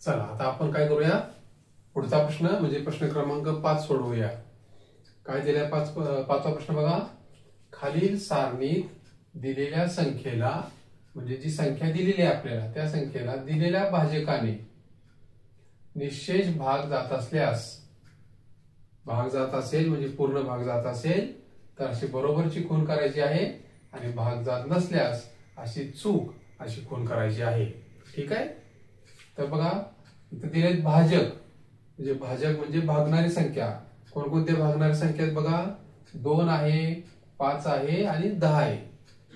चला आता आपण काय करूया, पुढचा प्रश्न म्हणजे प्रश्न क्रमांक 5 सोडवूया. काय दिलाय पाचवा प्रश्न बघा. खालील सारणीत दिलेल्या संख्येला म्हणजे जी संख्या दिलेली आहे आपल्याला त्या संख्येला दिलेल्या भाजकाने निश्चेष भाग जात असल्यास, भाग जात असेल म्हणजे पूर्ण भाग जात असेल तर अशी बरोबरची खूण करायची आहे आणि भाग जात नसल्यास अशी चूक अशी खूण करायची आहे. ठीक आहे. तर बघा इथे दिले भाजक म्हणजे भागणारी संख्या. कोणकोणते भागणारी संख्या आहेत बघा. 2 आहे, 5 आहे आणि 10 आहे.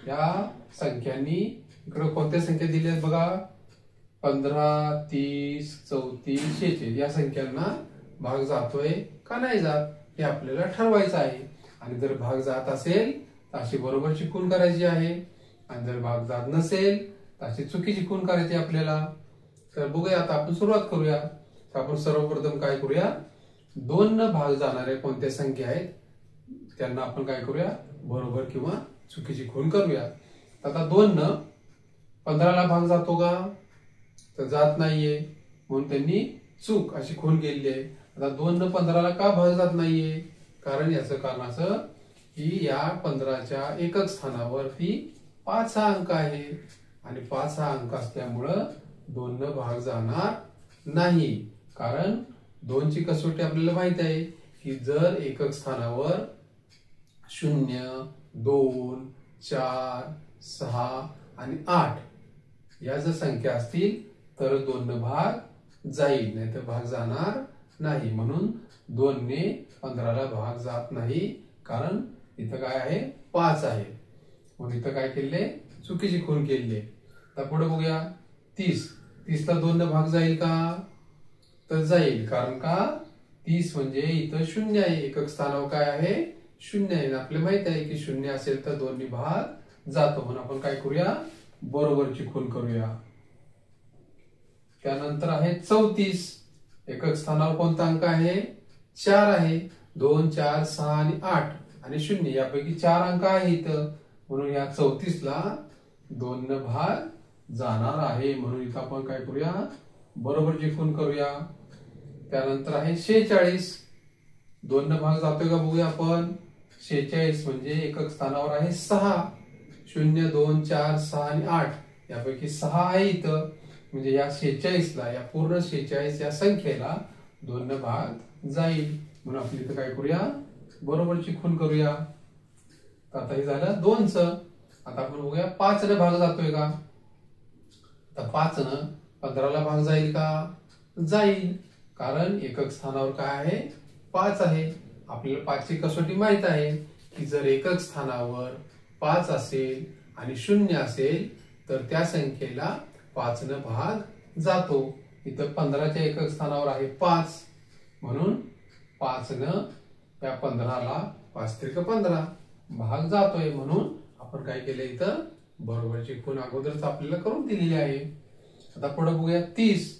या संख्यांनी इकडे कोणत्या संख्या दिल्या आहेत बघा. 15, 30, 34, 46 या संख्यांना भाग जातोय का नाही जात हे आपल्याला ठरवायचं आहे. आणि जर भाग जात असेल तर अशी बरोबरची खूण करायची आहे आणि जर भाग जात नसेल तर अशी चुकीची खूण करायची आपल्याला. तर बघूया आता आपण सुरुवात करूया. तर आपण सर्वप्रथम काय करूया, 2 न भाग जाणाऱ्या कोणत्या संख्या आहेत त्यांना आपण काय करूया, बरोबर किंवा चुकीची खूण करूया. आता 2 न 15 ला भाग जातो का, तर जात नाहीये म्हणून त्यांनी चूक अशी खूण केलेली आहे. आता 2 न 15 ला का भाग जात नाहीये, कारण याचं कारण असं की या 15च्या एकक स्थानावरती 5 हा अंक आहे आणि 5 हा अंक असल्यामुळं 2 न भाग जाणार नाही. कारण 2 ची कसोटी आपल्याला माहित आहे की जर एकक स्थानावर 0, 2, 4, 6 आणि 8 या जर संख्या असतील तर 2 न भाग जाईल, नाही तर भाग जाणार नाही. म्हणून 2 ने 15 ला भाग जात नाही कारण इथं काय आहे, 5 आहे. म्हणून इथं काय केले, चुकीची खूण केली. आता पुढे बघूया 30 ला 2 न भाग जाईल का, तर जाईल. कारण का 30 म्हणजे इथं 0 आहे, एकक स्थानावर काय आहे 0 आहे. आपल्याला माहित आहे की 0 असेल तर 2 ने भाग जातो. म्हणून आपण काय करूया, बरोबरची खूण करूया. त्यानंतर आहे 34. एकक स्थानावर कोणता अंक आहे, 4 आहे. 2, 4, 6 आणि 8 आणि 0 यापैकी 4 अंक आहे इथं. म्हणून या 34 ला 2 न भाग जाणार आहे. म्हणून इथं आपण काय करूया, बरोबरची खूण करूया. त्यानंतर आहे 46. 2 न भाग जातोय का बघूया आपण. 46 म्हणजे एकक स्थानावर आहे 6. 0, 2, 4, 6 आणि 8 यापैकी 6 आहे इथं. म्हणजे या 46 ला, या पूर्ण 46 या संख्येला 2 न भाग जाईल. म्हणून आपण इथं काय करूया, बरोबरची खूण करूया. आता हे झालं 2 च. आता आपण बघूया 5 न भाग जातोय का. तर 5 न 15 ला भाग जाईल का, जाईल. कारण एकक स्थानावर काय आहे, 5 आहे. आपल्याला 5 ची कसोटी माहित आहे की जर एकक स्थानावर 5 असेल आणि 0 असेल तर त्या संख्येला 5 न भाग जातो. इथं 15 च्या एकक स्थानावर आहे 5 म्हणून 5 न या 15 ला 5 त्रिक 15 भाग जातोय. म्हणून आपण काय केलं, इथं बरोबरची खूण अगोदरच आपल्याला करून दिलेली आहे. आता पुढे बघूया 30.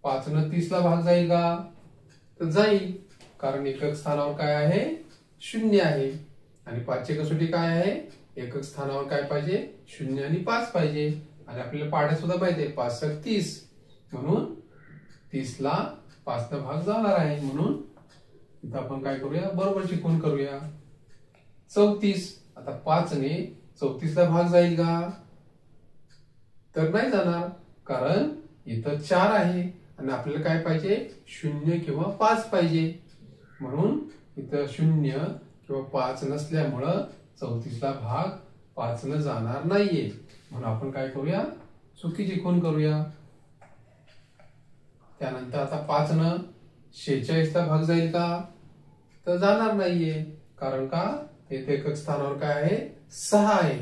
5 न 30 ला भाग जाईल का, तर जाईल. कारण एकक स्थानावर काय आहे, 0 आहे आणि 5 ची कसोटी काय आहे, एकक स्थानावर काय पाहिजे, 0 आणि 5 पाहिजे. आणि आपल्याला पाड्या सुद्धा पाहिजे 5 × 30 म्हणून 30 ला 5 न भाग जाणार आहे. म्हणून इथं आपण काय करूया, बरोबरची खूण करूया. 34. आता 5 ने 34 ला भाग जाईल का, तर नाही जाणार. कारण इथं 4 आहे आणि आपल्याला काय पाहिजे, 0 किंवा 5 पाहिजे. म्हणून इथं 0 किंवा 5 नसल्यामुळं 34 ला भाग 5 न जाणार नाहीये. म्हणून आपण काय करूया, चुकीची खूण करूया. त्यानंतर आता 5 न 46 ला भाग जाईल का, तर जाणार नाहीये. कारण का येथे एकक स्थानावर काय आहे, 6 आहे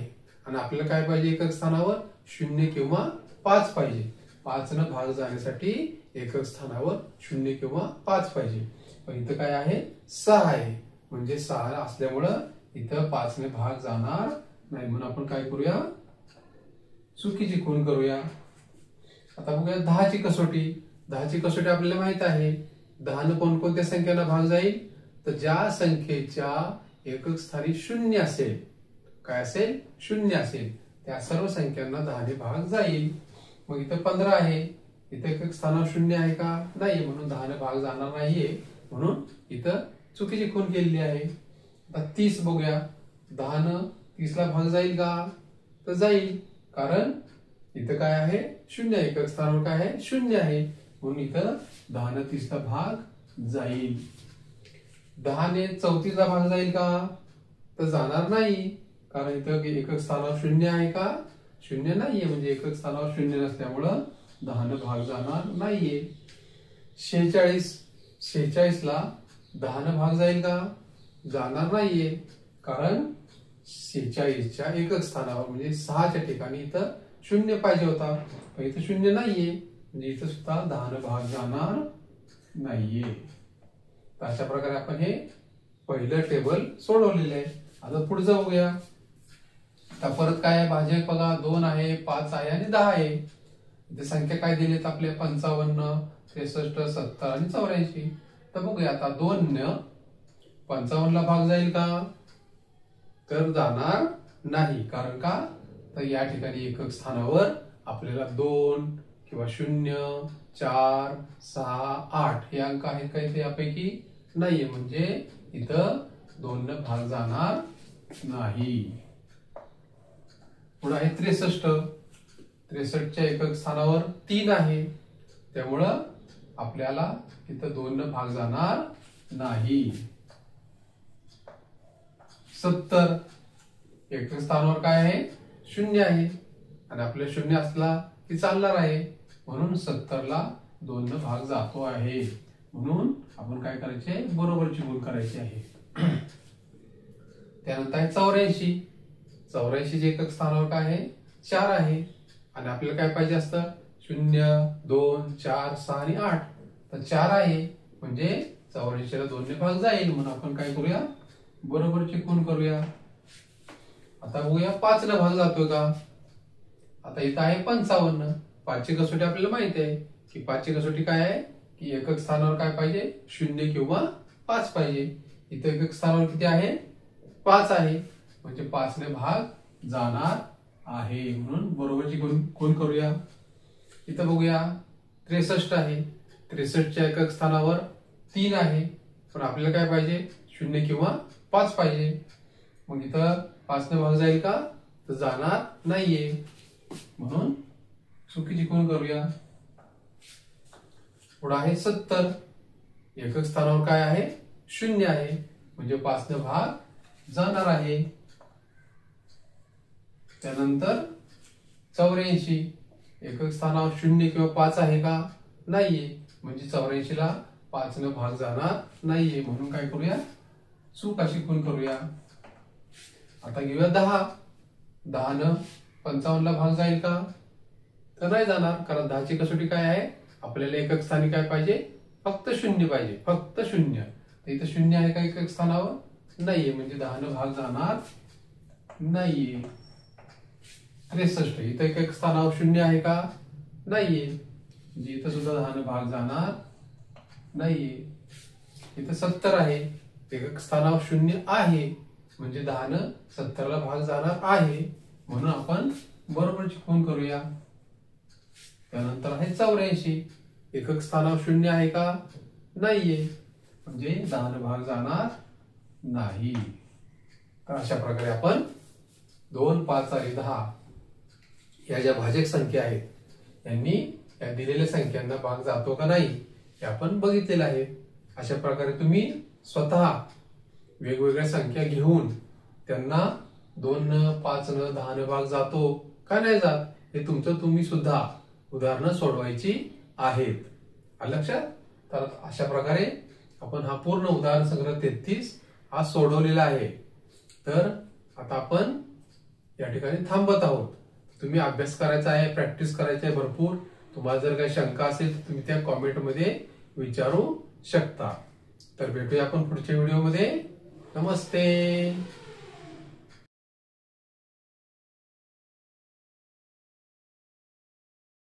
आणि आपल्याला काय पाहिजे, एकक स्थानावर 0 किंवा 5 पाहिजे. 5 न भाग जाण्यासाठी एकक स्थानावर 0 किंवा 5 पाहिजे. पण इथं काय आहे, 6 आहे. म्हणजे 6 असल्यामुळं इथं 5 ने भाग जाणार नाही. म्हणून आपण काय करूया, चुकीची खूण करूया. आता बघूया 10 ची कसोटी. 10 ची कसोटी आपल्याला माहित आहे. 10 न कोणकोणत्या संख्यांना भाग जाईल, तर ज्या संख्येच्या एकक स्थानी 0 असेल, काय असेल, 0 असेल, त्या सर्व संख्यांना 10 ने भाग जाईल. मग इथं 15 आहे. इथं एकक स्थानावर शून्य आहे का? नाही, म्हणून 10 भाग जाणार नाहीये, म्हणून इथं चुकीची खूण केलेली आहे. आता 30 बघूया. 10 30 ला भाग जाईल का? तर जाईल, कारण इथं काय आहे? शून्य. एकक स्थानावर काय आहे? शून्य आहे, म्हणून इथं 10 30 ला भाग जाईल. 10 34 ला भाग जाईल का? तर जाणार नाही, कारण इथं एकक स्थानावर शून्य आहे का? शून्य नाहीये, म्हणजे एकक स्थानावर शून्य नसल्यामुळं 10 भाग जाणार नाहीये. 46 ला 10 भाग जाईल का? जाणार नाहीये, कारण 46च्या एकक स्थानावर म्हणजे 6च्या ठिकाणी इथं शून्य पाहिजे होता, पण इथं शून्य नाहीये, म्हणजे इथं सुद्धा 10 भाग जाणार नाहीये. तर अशा प्रकारे आपण हे पहिलं टेबल सोडवलेलं आहे. आता पुढचं बघूया. आता परत काय आहे? भाजक बघा, 2 आहे, 5 आहे आणि 10 आहे. इथे संख्या काय दिलीत आपल्या? 55, 63, 70 आणि 84. तर बघूया आता 2 न 55 ला भाग जाईल का? तर जाणार नाही, कारण का? तर या ठिकाणी एकक स्थानावर आपल्याला 2 किंवा 0, 4, 6, 8 हे अंक आहेत का इथे? यापैकी नाहीये, म्हणजे इथं 2 न भाग जाणार नाही. पुढे आहे 63. 63च्या एकक स्थानावर 3 आहे, त्यामुळं आपल्याला इथं 2 न भाग जाणार नाही. 70 एकक स्थानावर काय आहे? शून्य आहे, आणि आपल्या शून्य असला की चालणार आहे, म्हणून 70 ला 2 न भाग जातो आहे, म्हणून आपण काय करायचे? बरोबरची गुण करायची आहे. त्यानंतर आहे 84. 84 चे एकक स्थानावर काय आहे? 4 आहे, आणि आपल्याला काय पाहिजे असतं? 0, 2, 4, 6 आणि 8. तर 4 आहे, म्हणजे 84 ला 2 ने भाग जाईल, म्हणून आपण काय करूया? बरोबरची खूण करूया. आता बघूया 5 न भाग जातोय का? आता इथं आहे 55. 5 ची कसोटी आपल्याला माहिती आहे की 5 ची कसोटी काय आहे? की एकक स्थानावर काय पाहिजे? 0 किंवा 5 पाहिजे. इथं एकक स्थानावर किती आहे? 5 आहे, म्हणजे 5 ने भाग जाणार आहे, म्हणून बरोबरची खूण करूया. इथं बघूया 63 आहे. 63च्या एकक स्थानावर 3 आहे, पण आपल्याला काय पाहिजे? 0 किंवा 5 पाहिजे, मग इथं 5 ने भाग जाईल का? तर जाणार नाहीये, म्हणून चुकीची खूण करूया. पुढे आहे 70. एकक स्थानावर काय आहे? 0 आहे, म्हणजे 5 ने भाग जाणार आहे. त्यानंतर 84. एकक स्थानावर 0 किंवा 5 आहे का? नाहीये, म्हणजे 84 ला 5 न भाग जाणार नाहीये, म्हणून काय करूया? चूक अशी खूण करूया. आता घेऊया 10. 10 न 55 ला भाग जाईल का? तर नाही जाणार, कारण 10 ची कसोटी काय आहे? आपल्याला एकक स्थानी काय पाहिजे? फक्त 0 पाहिजे, फक्त 0. तर इथं 0 आहे का एकक स्थानावर? नाहीये, म्हणजे 10 न भाग जाणार नाहीये. 63. इथं एकक स्थानावर 0 आहे का? नाहीये, म्हणजे इथं सुद्धा 10 न भाग जाणार नाहीये. इथं 70 आहे. एकक स्थानावर 0 आहे, म्हणजे 10 न 70 ला भाग जाणार आहे, म्हणून आपण बरोबरची खूण करूया. त्यानंतर आहे 84. एकक स्थानावर 0 आहे का? नाहीये, म्हणजे 10 न भाग जाणार नाही. तर अशा प्रकारे आपण 2, 5 आणि 10 या ज्या भाजक संख्या आहेत, यांनी या दिलेल्या संख्यांना भाग जातो का नाही हे आपण बघितलेलं आहे. अशा प्रकारे तुम्ही स्वतः वेगवेगळ्या संख्या घेऊन त्यांना 2 न 5 न 10 न भाग जातो का नाही जात हे तुमचं तुम्ही सुद्धा उदाहरणं सोडवायची आहेत. लक्षात? तर अशा प्रकारे आपण हा पूर्ण उदाहरण संग्रह 33 हा सोडवलेला आहे. तर आता आपण या ठिकाणी थांबत आहोत. तुम्ही अभ्यास करायचा आहे, प्रॅक्टिस करायची आहे भरपूर. तुम्हाला जर काही शंका असेल तर तुम्ही त्या कॉमेंटमध्ये विचारू शकता. तर भेटूया आपण पुढच्या व्हिडिओमध्ये. नमस्ते.